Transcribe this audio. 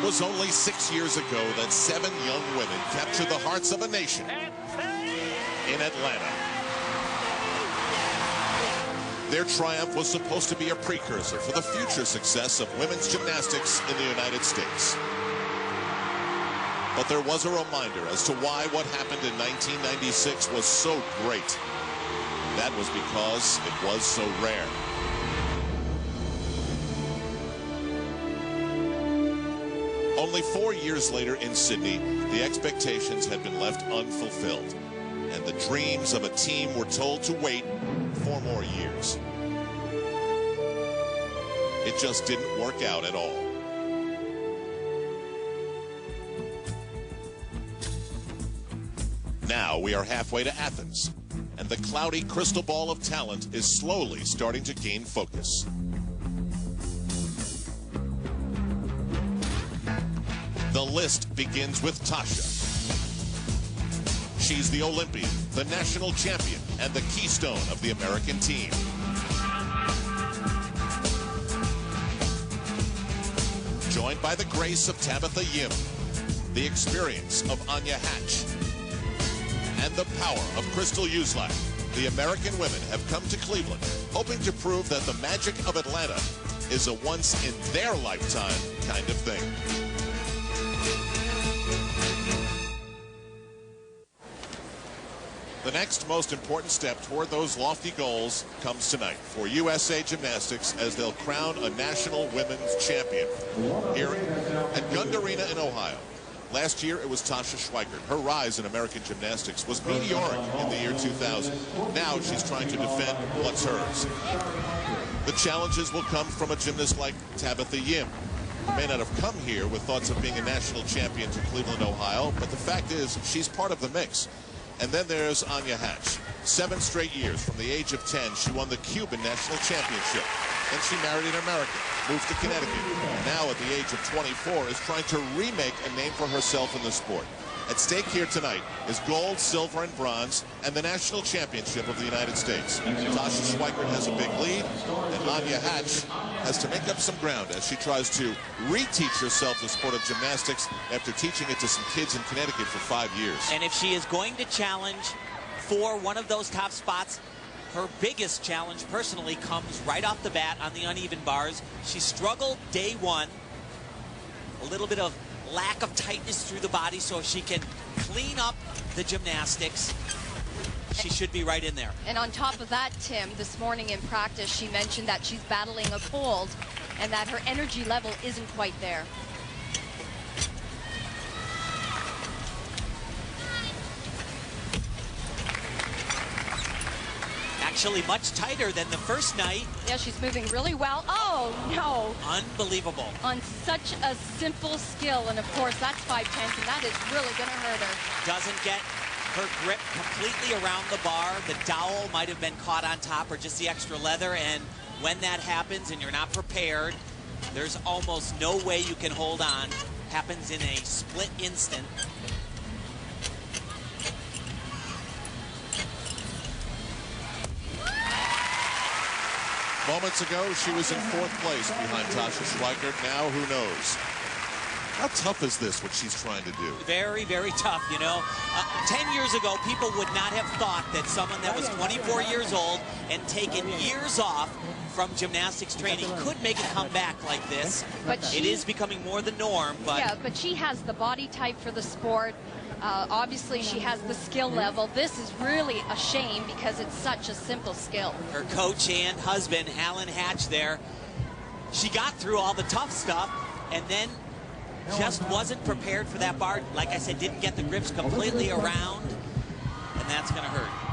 was only 6 years ago that 7 young women captured the hearts of a nation in Atlanta. Their triumph was supposed to be a precursor for the future success of women's gymnastics in the United States. But there was a reminder as to why what happened in 1996 was so great. That was because it was so rare. Only 4 years later in Sydney, the expectations had been left unfulfilled, and the dreams of a team were told to wait 4 more years. It just didn't work out at all. Now we are halfway to Athens, and the cloudy crystal ball of talent is slowly starting to gain focus. The list begins with Tasha. She's the Olympian, the national champion, and the keystone of the American team. Joined by the grace of Tabitha Yim, the experience of Anya Hatch, and the power of Crystal Uzelac, the American women have come to Cleveland, hoping to prove that the magic of Atlanta is a once-in-their-lifetime kind of thing. The next most important step toward those lofty goals comes tonight for USA Gymnastics as they'll crown a national women's champion here at Gund Arena in Ohio. Last year, it was Tasha Schweikert. Her rise in American gymnastics was meteoric in the year 2000. Now she's trying to defend what's hers. The challenges will come from a gymnast like Tabitha Yim, who may not have come here with thoughts of being a national champion to Cleveland, Ohio, but the fact is she's part of the mix. And then there's Anya Hatch. 7 straight years from the age of 10, she won the Cuban national championship. Then she married an American, moved to Connecticut. Now at the age of 24 is trying to remake a name for herself in the sport. At stake here tonight is gold, silver, and bronze, and the national championship of the United States. Tasha Schweikert has a big lead, and Anya Hatch has to make up some ground as she tries to reteach herself the sport of gymnastics after teaching it to some kids in Connecticut for 5 years. And if she is going to challenge for one of those top spots, her biggest challenge personally comes right off the bat on the uneven bars. She struggled day one, a little bit of lack of tightness through the body, so if she can clean up the gymnastics, she should be right in there. And on top of that, Tim, this morning in practice, she mentioned that she's battling a cold and that her energy level isn't quite there. Actually much tighter than the first night. Yeah, she's moving really well. Oh, no. Unbelievable. On such a simple skill, and of course, that's 5/10, and that is really going to hurt her. Doesn't get her grip completely around the bar. The dowel might have been caught on top or just the extra leather, and when that happens and you're not prepared, there's almost no way you can hold on. Happens in a split instant. Moments ago, she was in 4th place behind Tasha Schweikert. Now, who knows? How tough is this, what she's trying to do? Very, very tough, you know. 10 years ago, people would not have thought that someone that was 24 years old and taken years off from gymnastics training could make a comeback like this. But it is becoming more the norm. But yeah, but she has the body type for the sport. Obviously, she has the skill level. This is really a shame because it's such a simple skill. Her coach and husband, Alan Hatch, there, she got through all the tough stuff and then just wasn't prepared for that bar. Like I said, didn't get the grips completely around, and that's going to hurt.